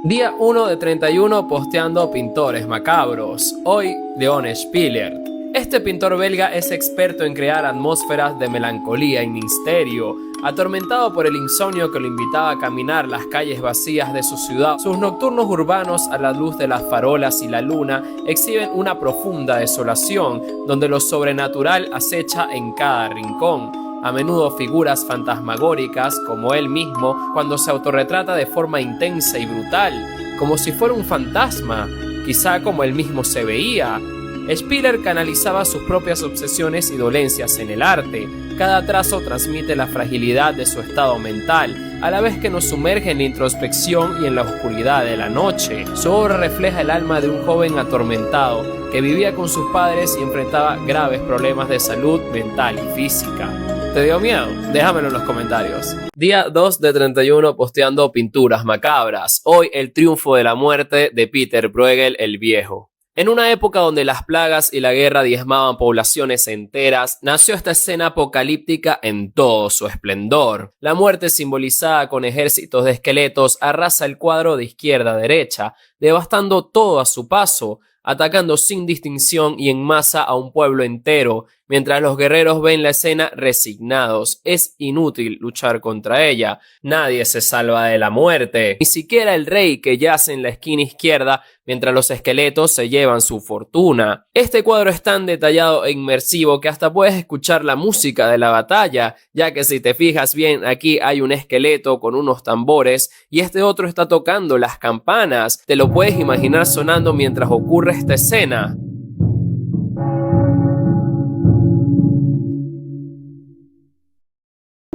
Día 1 de 31 posteando pintores macabros. Hoy, Leon Spiller. Este pintor belga es experto en crear atmósferas de melancolía y misterio. Atormentado por el insomnio que lo invitaba a caminar las calles vacías de su ciudad, sus nocturnos urbanos a la luz de las farolas y la luna exhiben una profunda desolación, donde lo sobrenatural acecha en cada rincón. A menudo figuras fantasmagóricas, como él mismo, cuando se autorretrata de forma intensa y brutal, como si fuera un fantasma, quizá como él mismo se veía. Spiller canalizaba sus propias obsesiones y dolencias en el arte. Cada trazo transmite la fragilidad de su estado mental, a la vez que nos sumerge en la introspección y en la oscuridad de la noche. Su obra refleja el alma de un joven atormentado que vivía con sus padres y enfrentaba graves problemas de salud mental y física. ¿Te dio miedo? Déjamelo en los comentarios. Día 2 de 31 posteando pinturas macabras. Hoy el triunfo de la muerte de Peter Bruegel el Viejo. En una época donde las plagas y la guerra diezmaban poblaciones enteras, nació esta escena apocalíptica en todo su esplendor. La muerte, simbolizada con ejércitos de esqueletos, arrasa el cuadro de izquierda a derecha, devastando todo a su paso, atacando sin distinción y en masa a un pueblo entero, mientras los guerreros ven la escena resignados. Es inútil luchar contra ella, nadie se salva de la muerte, ni siquiera el rey que yace en la esquina izquierda mientras los esqueletos se llevan su fortuna. Este cuadro es tan detallado e inmersivo que hasta puedes escuchar la música de la batalla, ya que si te fijas bien, aquí hay un esqueleto con unos tambores y este otro está tocando las campanas. Te lo puedes imaginar sonando mientras ocurre esta escena.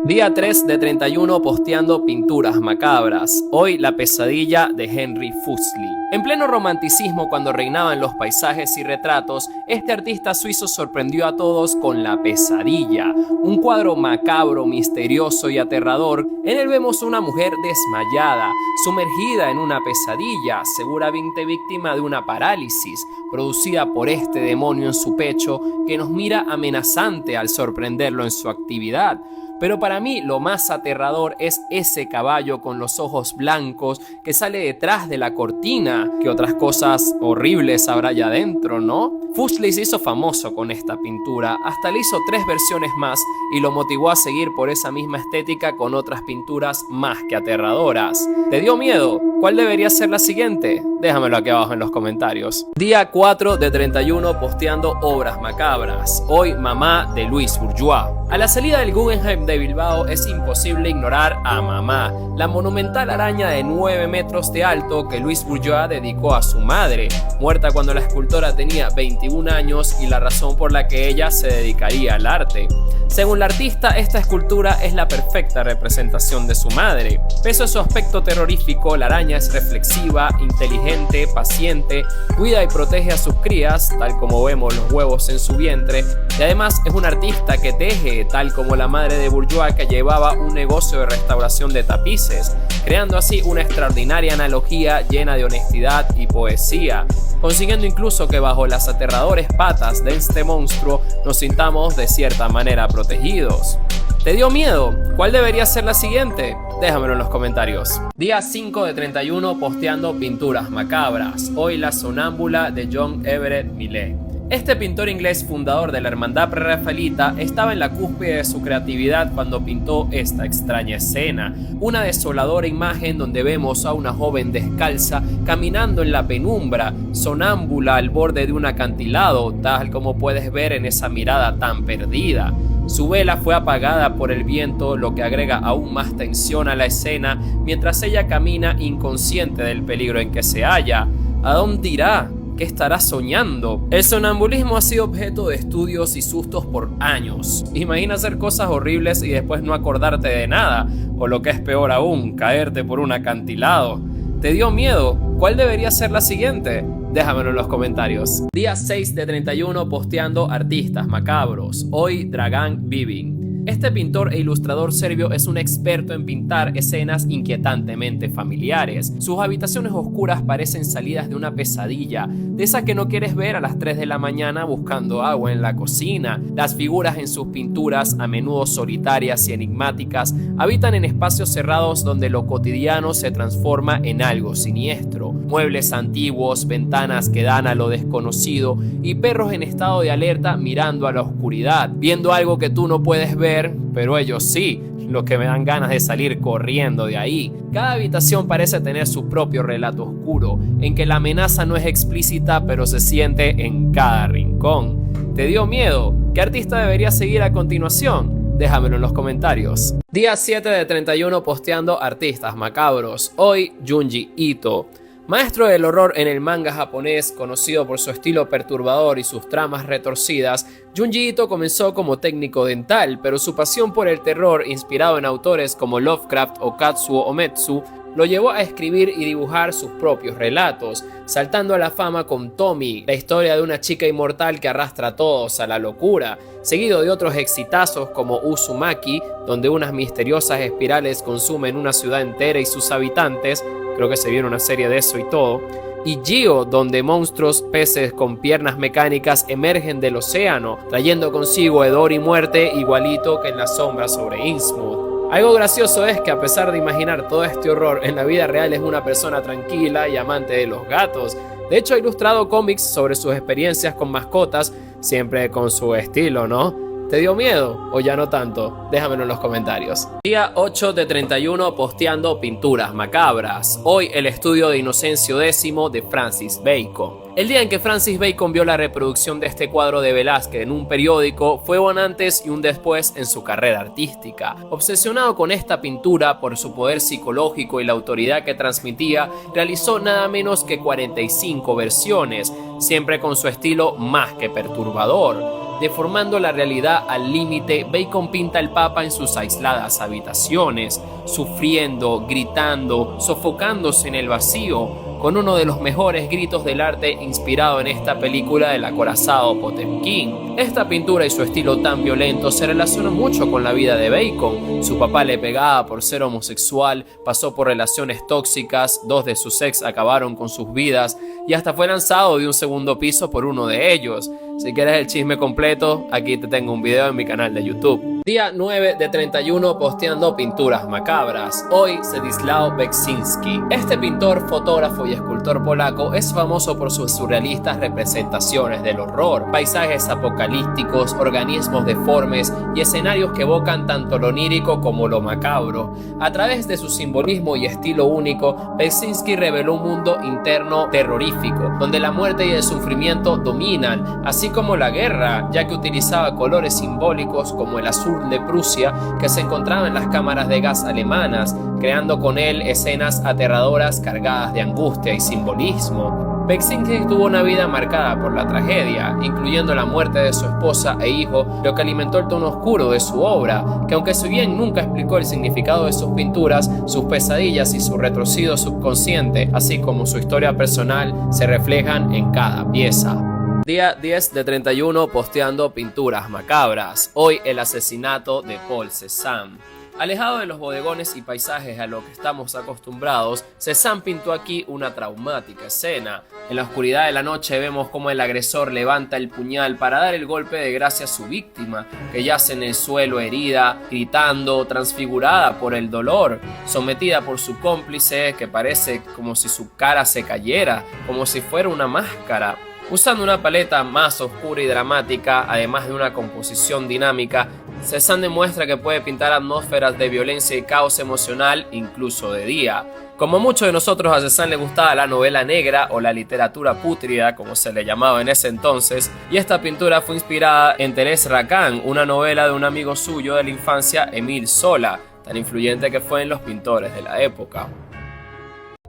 Día 3 de 31 posteando pinturas macabras. Hoy la pesadilla de Henry Fuseli. En pleno romanticismo, cuando reinaban los paisajes y retratos, este artista suizo sorprendió a todos con La Pesadilla, un cuadro macabro, misterioso y aterrador. En él vemos una mujer desmayada, sumergida en una pesadilla, seguramente víctima de una parálisis, producida por este demonio en su pecho que nos mira amenazante al sorprenderlo en su actividad. Pero para mí lo más aterrador es ese caballo con los ojos blancos que sale detrás de la cortina. ¿Qué otras cosas horribles habrá allá adentro, no? Fuseli se hizo famoso con esta pintura, hasta le hizo 3 versiones más y lo motivó a seguir por esa misma estética con otras pinturas más que aterradoras. ¿Te dio miedo? ¿Cuál debería ser la siguiente? Déjamelo aquí abajo en los comentarios. Día 4 de 31 posteando obras macabras. Hoy Mamá de Luis Bourgeois. A la salida del Guggenheim de Bilbao es imposible ignorar a Mamá, la monumental araña de 9 metros de alto que Luis Bourgeois dedicó a su madre, muerta cuando la escultora tenía 21 años y la razón por la que ella se dedicaría al arte. Según la artista, esta escultura es la perfecta representación de su madre. Pese a su aspecto terrorífico, la araña es reflexiva, inteligente, paciente, cuida y protege a sus crías, tal como vemos los huevos en su vientre, y además es una artista que teje, tal como la madre de Bourgeois, que llevaba un negocio de restauración de tapices, creando así una extraordinaria analogía llena de honestidad y poesía, consiguiendo incluso que bajo las aterradores patas de este monstruo nos sintamos de cierta manera protegidos. ¿Te dio miedo? ¿Cuál debería ser la siguiente? Déjamelo en los comentarios. Día 5 de 31 posteando pinturas macabras. Hoy la sonámbula de John Everett Millais. Este pintor inglés, fundador de la hermandad prerrafaelita, estaba en la cúspide de su creatividad cuando pintó esta extraña escena, una desoladora imagen donde vemos a una joven descalza caminando en la penumbra, sonámbula al borde de un acantilado, tal como puedes ver en esa mirada tan perdida. Su vela fue apagada por el viento, lo que agrega aún más tensión a la escena mientras ella camina inconsciente del peligro en que se halla. ¿A dónde irá? ¿Qué estará soñando? El sonambulismo ha sido objeto de estudios y sustos por años. Imagina hacer cosas horribles y después no acordarte de nada, o lo que es peor aún, caerte por un acantilado. ¿Te dio miedo? ¿Cuál debería ser la siguiente? Déjamelo en los comentarios. Día 6 de 31 posteando artistas macabros. Hoy Dragan Bibin. Este pintor e ilustrador serbio es un experto en pintar escenas inquietantemente familiares. Sus habitaciones oscuras parecen salidas de una pesadilla, de esas que no quieres ver a las 3 de la mañana buscando agua en la cocina. Las figuras en sus pinturas, a menudo solitarias y enigmáticas, habitan en espacios cerrados donde lo cotidiano se transforma en algo siniestro. Muebles antiguos, ventanas que dan a lo desconocido y perros en estado de alerta mirando a la oscuridad, viendo algo que tú no puedes ver, pero ellos sí, lo que me dan ganas de salir corriendo de ahí. Cada habitación parece tener su propio relato oscuro, en que la amenaza no es explícita, pero se siente en cada rincón. ¿Te dio miedo? ¿Qué artista debería seguir a continuación? Déjamelo en los comentarios. Día 7 de 31 posteando artistas macabros. Hoy, Junji Ito. Maestro del horror en el manga japonés, conocido por su estilo perturbador y sus tramas retorcidas, Junji Ito comenzó como técnico dental, pero su pasión por el terror, inspirado en autores como Lovecraft o Katsuo Uematsu, lo llevó a escribir y dibujar sus propios relatos, saltando a la fama con Tommy, la historia de una chica inmortal que arrastra a todos a la locura, seguido de otros exitazos como Uzumaki, donde unas misteriosas espirales consumen una ciudad entera y sus habitantes, creo que se viene una serie de eso y todo, y Geo, donde monstruos peces con piernas mecánicas emergen del océano, trayendo consigo hedor y muerte igualito que en La sombra sobre Innsmouth. Algo gracioso es que a pesar de imaginar todo este horror, en la vida real es una persona tranquila y amante de los gatos. De hecho, ha ilustrado cómics sobre sus experiencias con mascotas, siempre con su estilo, ¿no? ¿Te dio miedo o ya no tanto? Déjamelo en los comentarios. Día 8 de 31 posteando pinturas macabras. Hoy el estudio de Inocencio X de Francis Bacon. El día en que Francis Bacon vio la reproducción de este cuadro de Velázquez en un periódico fue un antes y un después en su carrera artística. Obsesionado con esta pintura por su poder psicológico y la autoridad que transmitía, realizó nada menos que 45 versiones, siempre con su estilo más que perturbador. Deformando la realidad al límite, Bacon pinta al Papa en sus aisladas habitaciones, sufriendo, gritando, sofocándose en el vacío, con uno de los mejores gritos del arte inspirado en esta película del acorazado Potemkin. Esta pintura y su estilo tan violento se relacionan mucho con la vida de Bacon. Su papá le pegaba por ser homosexual, pasó por relaciones tóxicas, 2 de sus ex acabaron con sus vidas y hasta fue lanzado de un segundo piso por uno de ellos. Si quieres el chisme completo, aquí te tengo un video en mi canal de YouTube. Día 9 de 31 posteando pinturas macabras. Hoy Zdzisław Beksinski. Este pintor, fotógrafo y escultor polaco es famoso por sus surrealistas representaciones del horror, paisajes apocalípticos, organismos deformes y escenarios que evocan tanto lo onírico como lo macabro. A través de su simbolismo y estilo único, Beksinski reveló un mundo interno terrorífico, donde la muerte y el sufrimiento dominan, así como la guerra, ya que utilizaba colores simbólicos como el azul de Prusia que se encontraba en las cámaras de gas alemanas, creando con él escenas aterradoras cargadas de angustia y simbolismo. Beksinski tuvo una vida marcada por la tragedia, incluyendo la muerte de su esposa e hijo, lo que alimentó el tono oscuro de su obra, que aunque si bien nunca explicó el significado de sus pinturas, sus pesadillas y su retorcido subconsciente, así como su historia personal, se reflejan en cada pieza. Día 10 de 31 posteando pinturas macabras. Hoy el asesinato de Paul Cézanne. Alejado de los bodegones y paisajes a lo que estamos acostumbrados, Cézanne pintó aquí una traumática escena. En la oscuridad de la noche vemos cómo el agresor levanta el puñal para dar el golpe de gracia a su víctima, que yace en el suelo herida, gritando, transfigurada por el dolor, sometida por su cómplice que parece como si su cara se cayera, como si fuera una máscara. Usando una paleta más oscura y dramática, además de una composición dinámica, Cézanne demuestra que puede pintar atmósferas de violencia y caos emocional incluso de día. Como a muchos de nosotros, a Cézanne le gustaba la novela negra o la literatura pútrida, como se le llamaba en ese entonces, y esta pintura fue inspirada en Thérèse Racan, una novela de un amigo suyo de la infancia, Émile Zola, tan influyente que fue en los pintores de la época.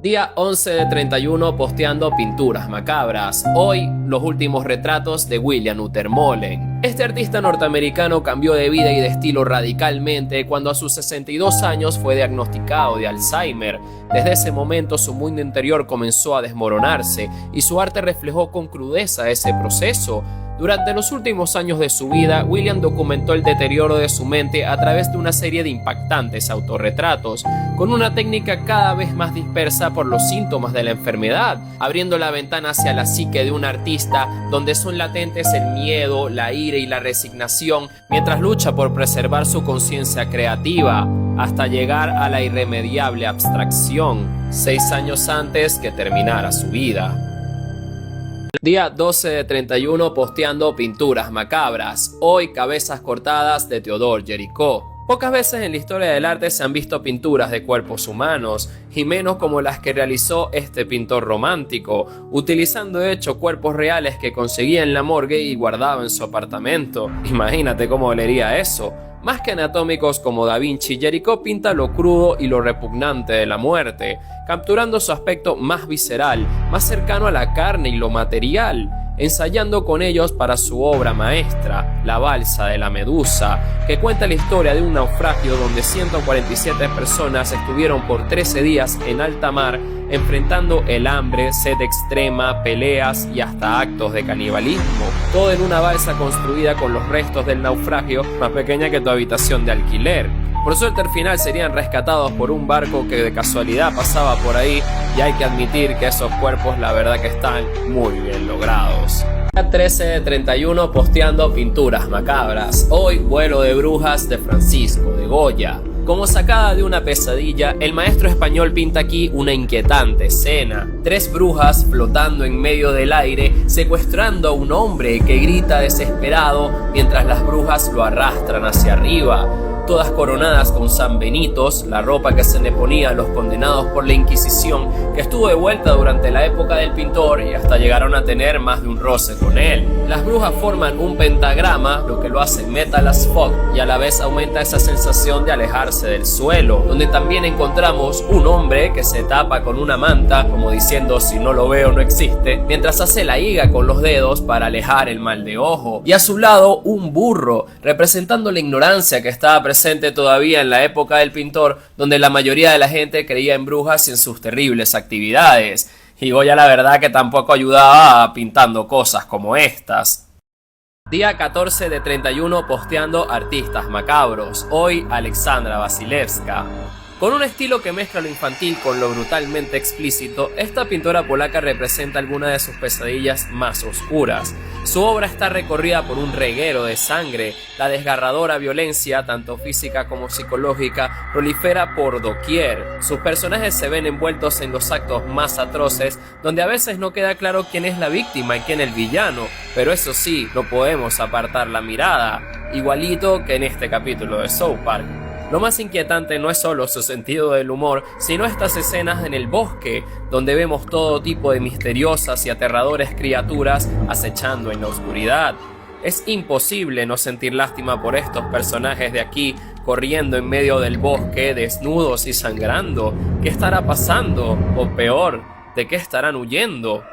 Día 11 de 31 posteando pinturas macabras. Hoy los últimos retratos de William Utermohlen. Este artista norteamericano cambió de vida y de estilo radicalmente cuando a sus 62 años fue diagnosticado de Alzheimer. Desde ese momento su mundo interior comenzó a desmoronarse y su arte reflejó con crudeza ese proceso. Durante los últimos años de su vida, William documentó el deterioro de su mente a través de una serie de impactantes autorretratos, con una técnica cada vez más dispersa por los síntomas de la enfermedad, abriendo la ventana hacia la psique de un artista donde son latentes el miedo, la ira y la resignación, mientras lucha por preservar su conciencia creativa, hasta llegar a la irremediable abstracción, 6 años antes que terminara su vida. Día 12 de 31 posteando pinturas macabras. Hoy cabezas cortadas de Theodore Géricault. Pocas veces en la historia del arte se han visto pinturas de cuerpos humanos, y menos como las que realizó este pintor romántico, utilizando de hecho cuerpos reales que conseguía en la morgue y guardaba en su apartamento. Imagínate cómo olería eso. Más que anatómicos como Da Vinci, Géricault pinta lo crudo y lo repugnante de la muerte, capturando su aspecto más visceral, más cercano a la carne y lo material, ensayando con ellos para su obra maestra, La balsa de la Medusa, que cuenta la historia de un naufragio donde 147 personas estuvieron por 13 días en alta mar enfrentando el hambre, sed extrema, peleas y hasta actos de canibalismo, todo en una balsa construida con los restos del naufragio, más pequeña que tu habitación de alquiler. Por suerte al final serían rescatados por un barco que de casualidad pasaba por ahí, y hay que admitir que esos cuerpos la verdad que están muy bien logrados. 13 de 31 posteando pinturas macabras. Hoy Vuelo de brujas de Francisco de Goya. Como sacada de una pesadilla, el maestro español pinta aquí una inquietante escena. 3 brujas flotando en medio del aire, secuestrando a un hombre que grita desesperado mientras las brujas lo arrastran hacia arriba. Todas coronadas con San Benitos, la ropa que se le ponía a los condenados por la Inquisición, que estuvo de vuelta durante la época del pintor y hasta llegaron a tener más de un roce con él. Las brujas forman un pentagrama, lo que lo hace metal as fuck, y a la vez aumenta esa sensación de alejarse del suelo, donde también encontramos un hombre que se tapa con una manta, como diciendo si no lo veo no existe, mientras hace la higa con los dedos para alejar el mal de ojo, y a su lado un burro, representando la ignorancia que estaba presente todavía en la época del pintor, donde la mayoría de la gente creía en brujas y en sus terribles actividades. Y Goya la verdad que tampoco ayudaba pintando cosas como estas. Día 14 de 31 posteando artistas macabros. Hoy Alexandra Wasilewska. Con un estilo que mezcla lo infantil con lo brutalmente explícito, esta pintora polaca representa algunas de sus pesadillas más oscuras. Su obra está recorrida por un reguero de sangre. La desgarradora violencia, tanto física como psicológica, prolifera por doquier. Sus personajes se ven envueltos en los actos más atroces, donde a veces no queda claro quién es la víctima y quién el villano, pero eso sí, no podemos apartar la mirada, igualito que en este capítulo de South Park. Lo más inquietante no es solo su sentido del humor, sino estas escenas en el bosque, donde vemos todo tipo de misteriosas y aterradores criaturas acechando en la oscuridad. Es imposible no sentir lástima por estos personajes de aquí, corriendo en medio del bosque, desnudos y sangrando. ¿Qué estará pasando? O peor, ¿de qué estarán huyendo?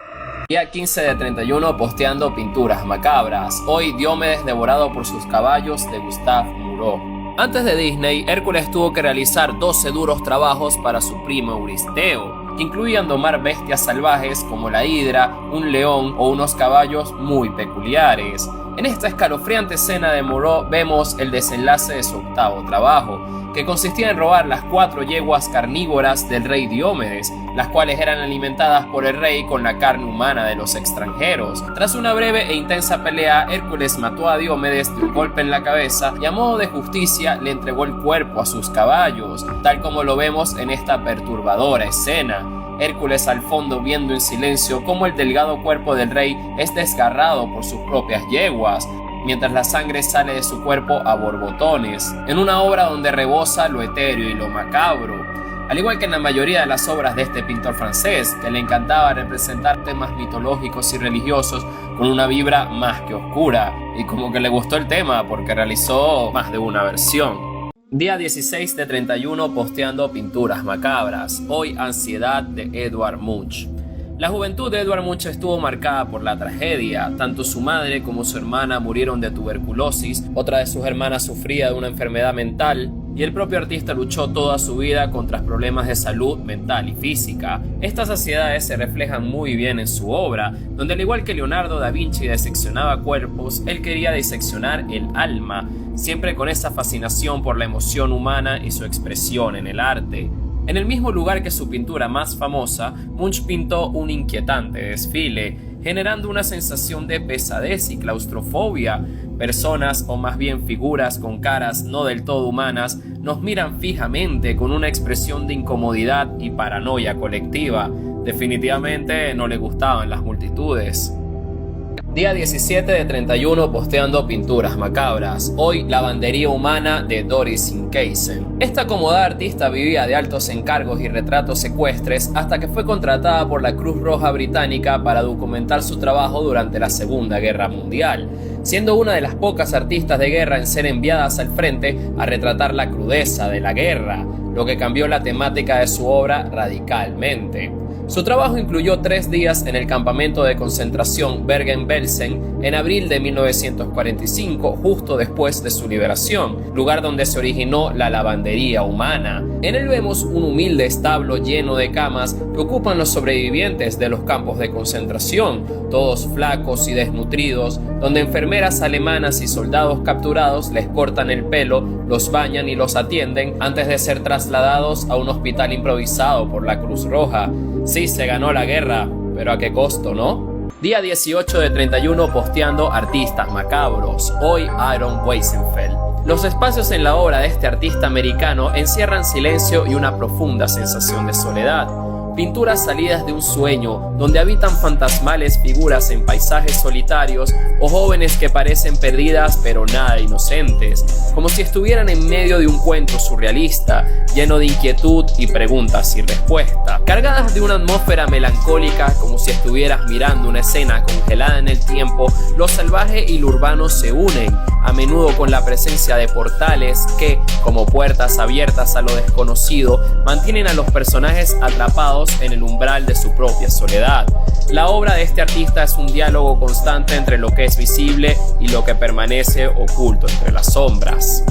Día 15 de 31 posteando pinturas macabras. Hoy Diomedes devorado por sus caballos de Gustave Moreau. Antes de Disney, Hércules tuvo que realizar 12 duros trabajos para su primo Euristeo, que incluían domar bestias salvajes como la hidra, un león o unos caballos muy peculiares. En esta escalofriante escena de Moreau vemos el desenlace de su 8º trabajo, que consistía en robar las 4 yeguas carnívoras del rey Diomedes, las cuales eran alimentadas por el rey con la carne humana de los extranjeros. Tras una breve e intensa pelea, Hércules mató a Diomedes de un golpe en la cabeza y a modo de justicia le entregó el cuerpo a sus caballos, tal como lo vemos en esta perturbadora escena. Hércules al fondo viendo en silencio cómo el delgado cuerpo del rey es desgarrado por sus propias yeguas, mientras la sangre sale de su cuerpo a borbotones, en una obra donde rebosa lo etéreo y lo macabro. Al igual que en la mayoría de las obras de este pintor francés, que le encantaba representar temas mitológicos y religiosos con una vibra más que oscura, y como que le gustó el tema porque realizó más de una versión. Día 16 de 31 posteando pinturas macabras. Hoy Ansiedad de Edvard Munch. La juventud de Edvard Munch estuvo marcada por la tragedia. Tanto su madre como su hermana murieron de tuberculosis, otra de sus hermanas sufría de una enfermedad mental, y el propio artista luchó toda su vida contra problemas de salud mental y física. Estas ansiedades se reflejan muy bien en su obra, donde al igual que Leonardo da Vinci diseccionaba cuerpos, él quería diseccionar el alma, siempre con esa fascinación por la emoción humana y su expresión en el arte. En el mismo lugar que su pintura más famosa, Munch pintó un inquietante desfile, generando una sensación de pesadez y claustrofobia. Personas, o más bien figuras con caras no del todo humanas, nos miran fijamente con una expresión de incomodidad y paranoia colectiva. Definitivamente no le gustaban las multitudes. Día 17 de 31 posteando pinturas macabras. Hoy, lavandería humana de Doris Sinkaysen. Esta acomodada artista vivía de altos encargos y retratos ecuestres hasta que fue contratada por la Cruz Roja Británica para documentar su trabajo durante la Segunda Guerra Mundial, siendo una de las pocas artistas de guerra en ser enviadas al frente a retratar la crudeza de la guerra, lo que cambió la temática de su obra radicalmente. Su trabajo incluyó 3 días en el campamento de concentración Bergen-Belsen en abril de 1945, justo después de su liberación, lugar donde se originó la lavandería humana. En él vemos un humilde establo lleno de camas que ocupan los sobrevivientes de los campos de concentración, todos flacos y desnutridos, donde enfermeras alemanas y soldados capturados les cortan el pelo, los bañan y los atienden antes de ser trasladados a un hospital improvisado por la Cruz Roja. Sí, se ganó la guerra, pero ¿a qué costo, no? Día 18 de 31 posteando artistas macabros. Hoy, Aaron Weisenfeld. Los espacios en la obra de este artista americano encierran silencio y una profunda sensación de soledad. Pinturas salidas de un sueño, donde habitan fantasmales figuras en paisajes solitarios o jóvenes que parecen perdidas pero nada inocentes, como si estuvieran en medio de un cuento surrealista, lleno de inquietud y preguntas sin respuesta. Cargadas de una atmósfera melancólica, como si estuvieras mirando una escena congelada en el tiempo, lo salvaje y lo urbano se unen, a menudo con la presencia de portales que, como puertas abiertas a lo desconocido, mantienen a los personajes atrapados en el umbral de su propia soledad. La obra de este artista es un diálogo constante entre lo que es visible y lo que permanece oculto entre las sombras.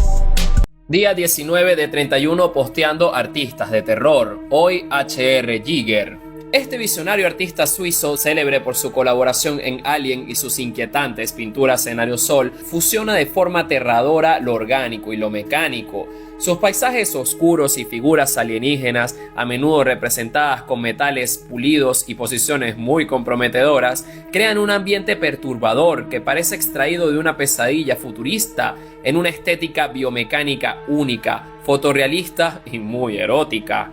Día 19 de 31 posteando artistas de terror. Hoy, H.R. Giger. Este visionario artista suizo, célebre por su colaboración en Alien y sus inquietantes pinturas en aerosol, fusiona de forma aterradora lo orgánico y lo mecánico. Sus paisajes oscuros y figuras alienígenas, a menudo representadas con metales pulidos y posiciones muy comprometedoras, crean un ambiente perturbador que parece extraído de una pesadilla futurista, en una estética biomecánica única, fotorrealista y muy erótica.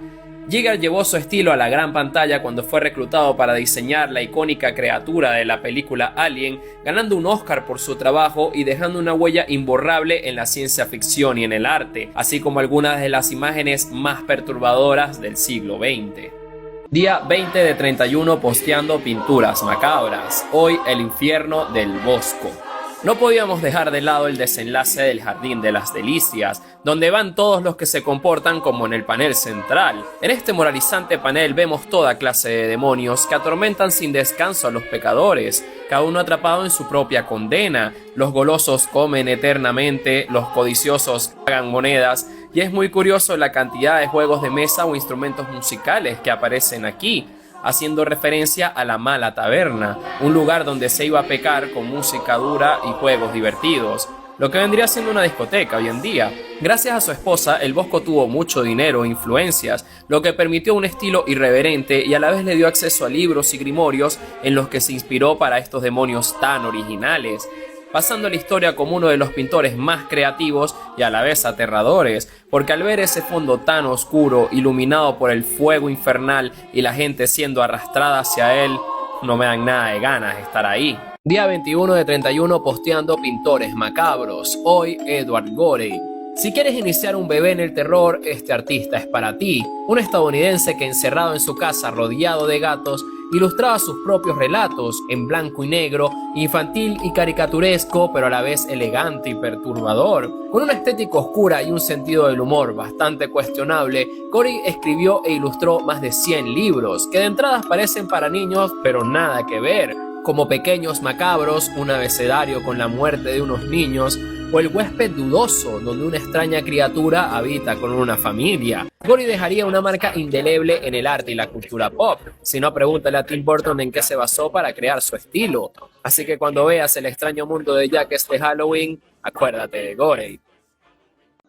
Giger llevó su estilo a la gran pantalla cuando fue reclutado para diseñar la icónica criatura de la película Alien, ganando un Oscar por su trabajo y dejando una huella imborrable en la ciencia ficción y en el arte, así como algunas de las imágenes más perturbadoras del siglo XX. Día 20 de 31 posteando pinturas macabras. Hoy, el infierno del Bosco. No podíamos dejar de lado el desenlace del Jardín de las Delicias, donde van todos los que se comportan como en el panel central. En este moralizante panel vemos toda clase de demonios que atormentan sin descanso a los pecadores, cada uno atrapado en su propia condena. Los golosos comen eternamente, los codiciosos pagan monedas, y es muy curioso la cantidad de juegos de mesa o instrumentos musicales que aparecen aquí, haciendo referencia a la mala taberna, un lugar donde se iba a pecar con música dura y juegos divertidos, lo que vendría siendo una discoteca hoy en día. Gracias a su esposa, el Bosco tuvo mucho dinero e influencias, lo que permitió un estilo irreverente y a la vez le dio acceso a libros y grimorios en los que se inspiró para estos demonios tan originales, pasando a la historia como uno de los pintores más creativos y a la vez aterradores, porque al ver ese fondo tan oscuro, iluminado por el fuego infernal y la gente siendo arrastrada hacia él, no me dan nada de ganas de estar ahí. Día 21 de 31 posteando pintores macabros. Hoy, Edward Gorey. Si quieres iniciar un bebé en el terror, este artista es para ti. Un estadounidense que encerrado en su casa rodeado de gatos, ilustraba sus propios relatos en blanco y negro, infantil y caricaturesco, pero a la vez elegante y perturbador. Con una estética oscura y un sentido del humor bastante cuestionable, Gorey escribió e ilustró más de 100 libros, que de entrada parecen para niños, pero nada que ver, como Pequeños Macabros, un abecedario con la muerte de unos niños, o El huésped dudoso, donde una extraña criatura habita con una familia. Gory dejaría una marca indeleble en el arte y la cultura pop. Si no, pregúntale a Tim Burton en qué se basó para crear su estilo. Así que cuando veas El extraño mundo de Jack este Halloween, acuérdate de Gory.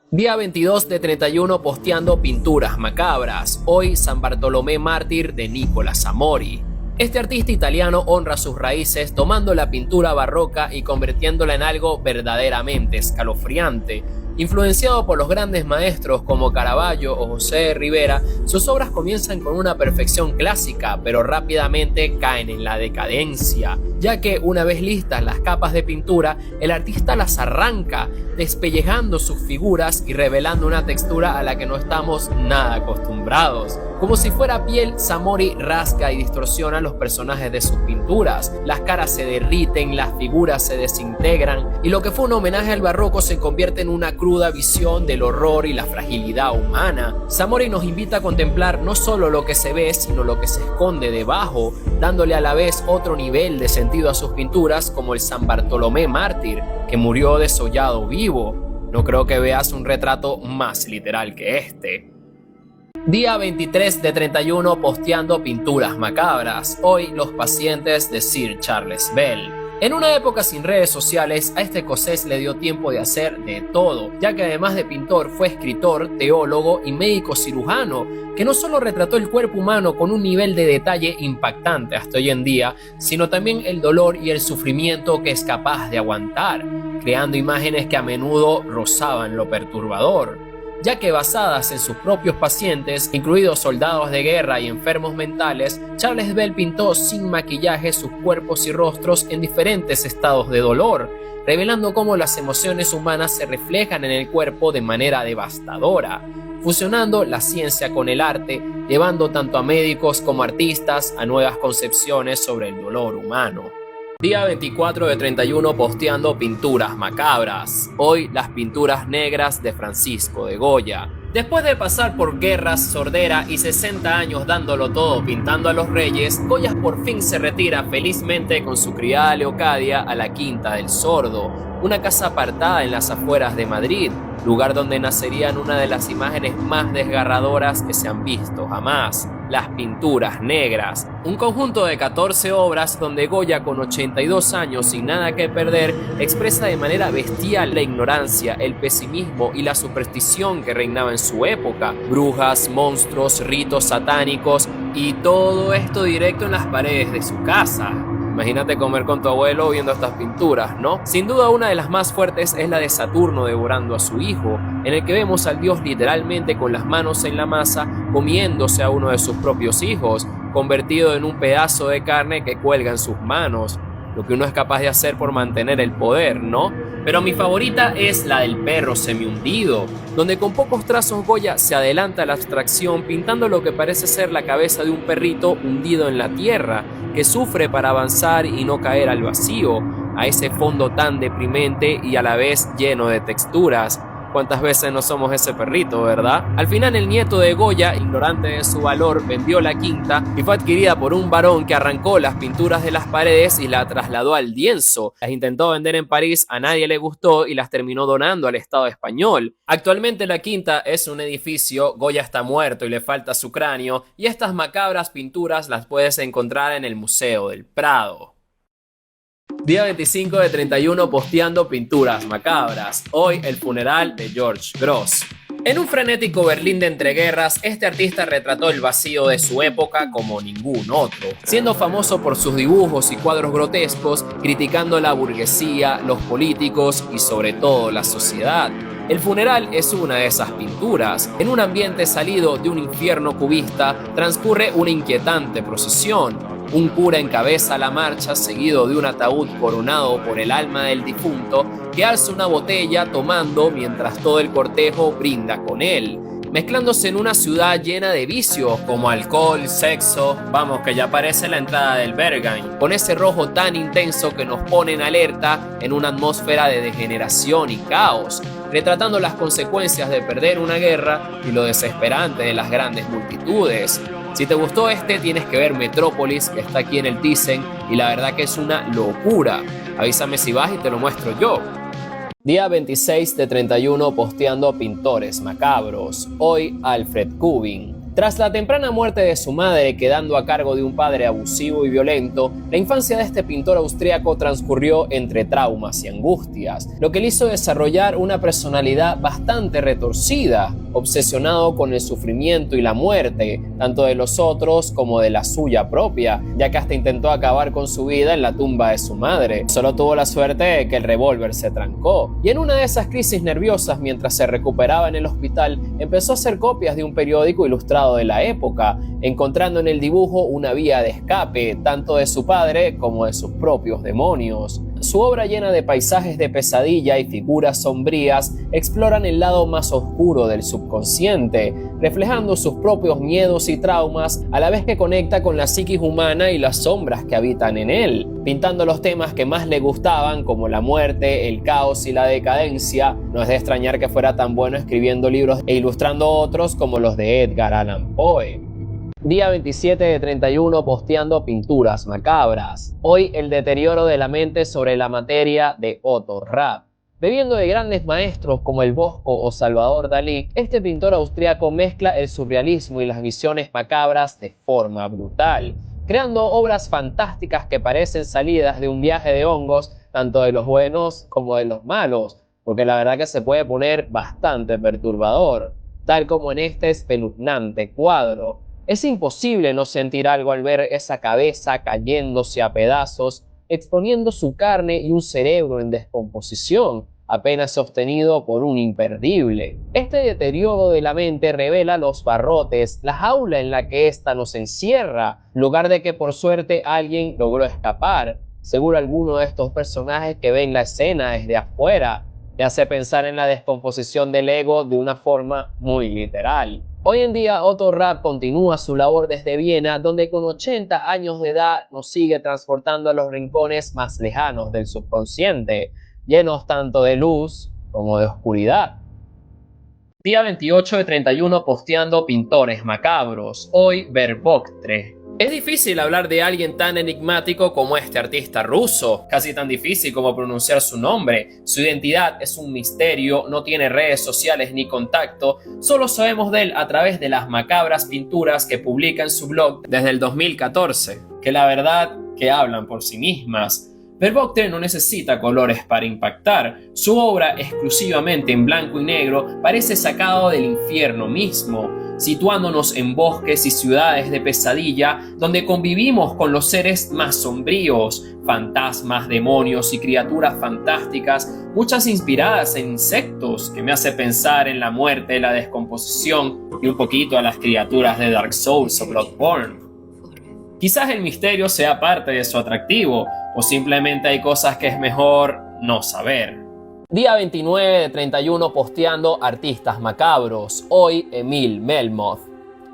Día 22 de 31 posteando pinturas macabras. Hoy San Bartolomé Mártir de Nicola Samori. Este artista italiano honra sus raíces tomando la pintura barroca y convirtiéndola en algo verdaderamente escalofriante. Influenciado por los grandes maestros como Caravaggio o José de Rivera, sus obras comienzan con una perfección clásica, pero rápidamente caen en la decadencia, ya que una vez listas las capas de pintura, el artista las arranca, despellejando sus figuras y revelando una textura a la que no estamos nada acostumbrados. Como si fuera piel, Samori rasga y distorsiona los personajes de sus pinturas. Las caras se derriten, las figuras se desintegran y lo que fue un homenaje al barroco se convierte en una cruda visión del horror y la fragilidad humana. Samori nos invita a contemplar no solo lo que se ve, sino lo que se esconde debajo, dándole a la vez otro nivel de sentido a sus pinturas, como el San Bartolomé Mártir, que murió desollado vivo. No creo que veas un retrato más literal que este. Día 23 de 31 posteando pinturas macabras. Hoy los pacientes de Sir Charles Bell. En una época sin redes sociales, a este escocés le dio tiempo de hacer de todo, ya que además de pintor fue escritor, teólogo y médico cirujano, que no solo retrató el cuerpo humano con un nivel de detalle impactante hasta hoy en día, sino también el dolor y el sufrimiento que es capaz de aguantar, creando imágenes que a menudo rozaban lo perturbador, ya que basadas en sus propios pacientes, incluidos soldados de guerra y enfermos mentales, Charles Bell pintó sin maquillaje sus cuerpos y rostros en diferentes estados de dolor, revelando cómo las emociones humanas se reflejan en el cuerpo de manera devastadora, fusionando la ciencia con el arte, llevando tanto a médicos como artistas a nuevas concepciones sobre el dolor humano. Día 24 de 31 posteando pinturas macabras. Hoy las pinturas negras de Francisco de Goya. Después de pasar por guerras, sordera y 60 años dándolo todo pintando a los reyes, Goya por fin se retira felizmente con su criada Leocadia a la Quinta del Sordo, una casa apartada en las afueras de Madrid, lugar donde nacerían una de las imágenes más desgarradoras que se han visto jamás, las pinturas negras, un conjunto de 14 obras donde Goya, con 82 años sin nada que perder, expresa de manera bestial la ignorancia, el pesimismo y la superstición que reinaba en su época, brujas, monstruos, ritos satánicos y todo esto directo en las paredes de su casa. Imagínate comer con tu abuelo viendo estas pinturas, ¿no? Sin duda una de las más fuertes es la de Saturno devorando a su hijo, en el que vemos al dios literalmente con las manos en la masa comiéndose a uno de sus propios hijos, convertido en un pedazo de carne que cuelga en sus manos. Lo que uno es capaz de hacer por mantener el poder, ¿no? Pero mi favorita es la del perro semihundido, donde con pocos trazos Goya se adelanta a la abstracción pintando lo que parece ser la cabeza de un perrito hundido en la tierra, que sufre para avanzar y no caer al vacío, a ese fondo tan deprimente y a la vez lleno de texturas. ¿Cuántas veces no somos ese perrito, verdad? Al final el nieto de Goya, ignorante de su valor, vendió la quinta y fue adquirida por un varón que arrancó las pinturas de las paredes y la trasladó al lienzo. Las intentó vender en París, a nadie le gustó y las terminó donando al Estado español. Actualmente la quinta es un edificio, Goya está muerto y le falta su cráneo, y estas macabras pinturas las puedes encontrar en el Museo del Prado. Día 25 de 31 posteando pinturas macabras. Hoy el funeral de George Grosz. En un frenético Berlín de entreguerras, este artista retrató el vacío de su época como ningún otro, siendo famoso por sus dibujos y cuadros grotescos, criticando la burguesía, los políticos y sobre todo la sociedad. El funeral es una de esas pinturas. En un ambiente salido de un infierno cubista, transcurre una inquietante procesión. Un cura encabeza la marcha seguido de un ataúd coronado por el alma del difunto que alza una botella tomando mientras todo el cortejo brinda con él, mezclándose en una ciudad llena de vicios como alcohol, sexo, vamos que ya parece la entrada del Berghain, con ese rojo tan intenso que nos pone en alerta en una atmósfera de degeneración y caos, retratando las consecuencias de perder una guerra y lo desesperante de las grandes multitudes. Si te gustó tienes que ver Metrópolis, que está aquí en el Thyssen, y la verdad que es una locura. Avísame si vas y te lo muestro yo. Día 26 de 31 posteando pintores macabros. Hoy Alfred Kubin. Tras la temprana muerte de su madre, quedando a cargo de un padre abusivo y violento, la infancia de este pintor austríaco transcurrió entre traumas y angustias, lo que le hizo desarrollar una personalidad bastante retorcida, obsesionado con el sufrimiento y la muerte, tanto de los otros como de la suya propia, ya que hasta intentó acabar con su vida en la tumba de su madre. Solo tuvo la suerte de que el revólver se trancó, y en una de esas crisis nerviosas mientras se recuperaba en el hospital, empezó a hacer copias de un periódico ilustrado de la época, encontrando en el dibujo una vía de escape, tanto de su padre como de sus propios demonios. Su obra, llena de paisajes de pesadilla y figuras sombrías, exploran el lado más oscuro del subconsciente, reflejando sus propios miedos y traumas, a la vez que conecta con la psiquis humana y las sombras que habitan en él, pintando los temas que más le gustaban, como la muerte, el caos y la decadencia. No es de extrañar que fuera tan bueno escribiendo libros e ilustrando otros como los de Edgar Allan Poe. Día 27 de 31 posteando pinturas macabras. Hoy el deterioro de la mente sobre la materia de Otto Rapp. Bebiendo de grandes maestros como el Bosco o Salvador Dalí, este pintor austríaco mezcla el surrealismo y las visiones macabras de forma brutal, creando obras fantásticas que parecen salidas de un viaje de hongos, tanto de los buenos como de los malos, porque la verdad que se puede poner bastante perturbador, tal como en este espeluznante cuadro. Es imposible no sentir algo al ver esa cabeza cayéndose a pedazos, exponiendo su carne y un cerebro en descomposición, apenas sostenido por un imperdible. Este deterioro de la mente revela los barrotes, la jaula en la que ésta nos encierra, lugar de que por suerte alguien logró escapar. Seguro alguno de estos personajes que ven la escena desde afuera le hace pensar en la descomposición del ego de una forma muy literal. Hoy en día Otto Rapp continúa su labor desde Viena, donde con 80 años de edad nos sigue transportando a los rincones más lejanos del subconsciente, llenos tanto de luz como de oscuridad. Día 28 de 31 posteando pintores macabros. Hoy Verbocktre. Es difícil hablar de alguien tan enigmático como este artista ruso, casi tan difícil como pronunciar su nombre. Su identidad es un misterio, no tiene redes sociales ni contacto, solo sabemos de él a través de las macabras pinturas que publica en su blog desde el 2014, que la verdad que hablan por sí mismas. Verbocktre no necesita colores para impactar. Su obra, exclusivamente en blanco y negro, parece sacado del infierno mismo, situándonos en bosques y ciudades de pesadilla donde convivimos con los seres más sombríos, fantasmas, demonios y criaturas fantásticas, muchas inspiradas en insectos, que me hace pensar en la muerte, la descomposición y un poquito a las criaturas de Dark Souls o Bloodborne. Quizás el misterio sea parte de su atractivo, o simplemente hay cosas que es mejor no saber. Día 29 de 31 posteando artistas macabros. Hoy Emil Melmoth.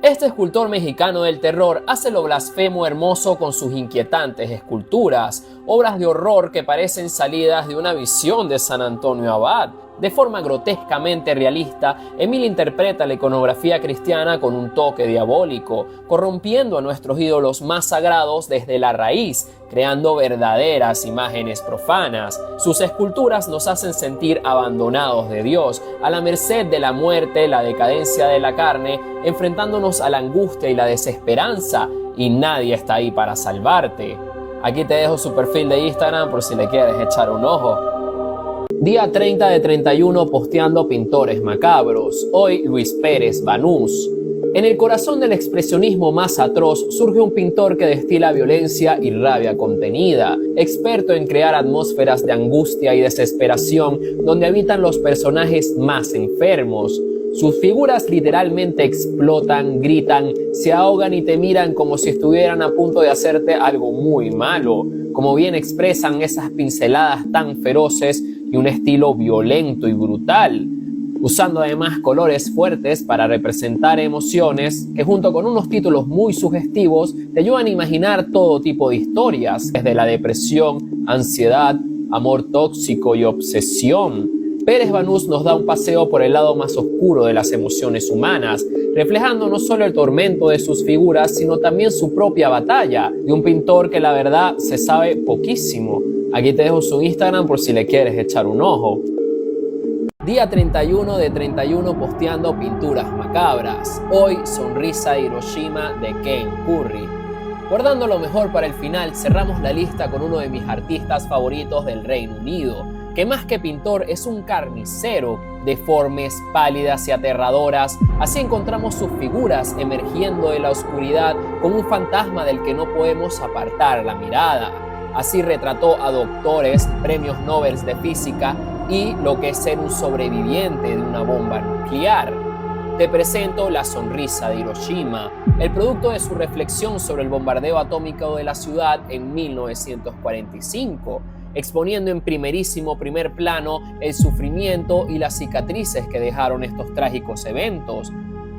Este escultor mexicano del terror hace lo blasfemo hermoso con sus inquietantes esculturas, obras de horror que parecen salidas de una visión de San Antonio Abad. De forma grotescamente realista, Emil interpreta la iconografía cristiana con un toque diabólico, corrompiendo a nuestros ídolos más sagrados desde la raíz, creando verdaderas imágenes profanas. Sus esculturas nos hacen sentir abandonados de Dios, a la merced de la muerte, la decadencia de la carne, enfrentándonos a la angustia y la desesperanza, y nadie está ahí para salvarte. Aquí te dejo su perfil de Instagram por si le quieres echar un ojo. Día 30 de 31 posteando pintores macabros. Hoy Luis Pérez Banús. En el corazón del expresionismo más atroz surge un pintor que destila violencia y rabia contenida, experto en crear atmósferas de angustia y desesperación donde habitan los personajes más enfermos. Sus figuras literalmente explotan, gritan, se ahogan y te miran como si estuvieran a punto de hacerte algo muy malo. Como bien expresan esas pinceladas tan feroces y un estilo violento y brutal, usando además colores fuertes para representar emociones que, junto con unos títulos muy sugestivos, te ayudan a imaginar todo tipo de historias, desde la depresión, ansiedad, amor tóxico y obsesión. Pérez Banús nos da un paseo por el lado más oscuro de las emociones humanas, reflejando no solo el tormento de sus figuras, sino también su propia batalla, de un pintor que la verdad se sabe poquísimo. Aquí te dejo su Instagram por si le quieres echar un ojo. Día 31 de 31 posteando pinturas macabras. Hoy, sonrisa de Hiroshima de Ken Curry. Guardando lo mejor para el final, cerramos la lista con uno de mis artistas favoritos del Reino Unido, que más que pintor es un carnicero, deformes, pálidas y aterradoras. Así encontramos sus figuras emergiendo de la oscuridad como un fantasma del que no podemos apartar la mirada. Así retrató a doctores, premios Nobel de física y lo que es ser un sobreviviente de una bomba nuclear. Te presento La sonrisa de Hiroshima, el producto de su reflexión sobre el bombardeo atómico de la ciudad en 1945, exponiendo en primer plano el sufrimiento y las cicatrices que dejaron estos trágicos eventos.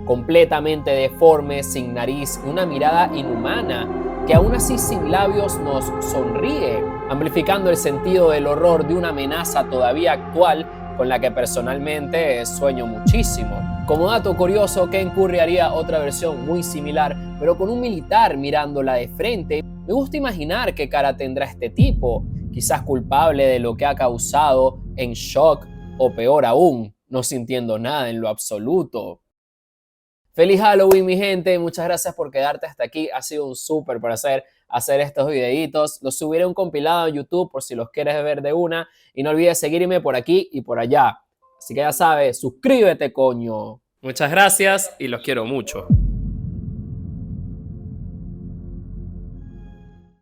Completamente deforme, sin nariz, una mirada inhumana, que aún así sin labios nos sonríe, amplificando el sentido del horror de una amenaza todavía actual con la que personalmente sueño muchísimo. Como dato curioso, Ken Curry haría otra versión muy similar, pero con un militar mirándola de frente. Me gusta imaginar qué cara tendrá este tipo, quizás culpable de lo que ha causado, en shock o peor aún, no sintiendo nada en lo absoluto. ¡Feliz Halloween, mi gente! Muchas gracias por quedarte hasta aquí. Ha sido un súper placer hacer estos videitos. Los subiré un compilado en YouTube por si los quieres ver de una. Y no olvides seguirme por aquí y por allá. Así que ya sabes, suscríbete, coño. Muchas gracias y los quiero mucho.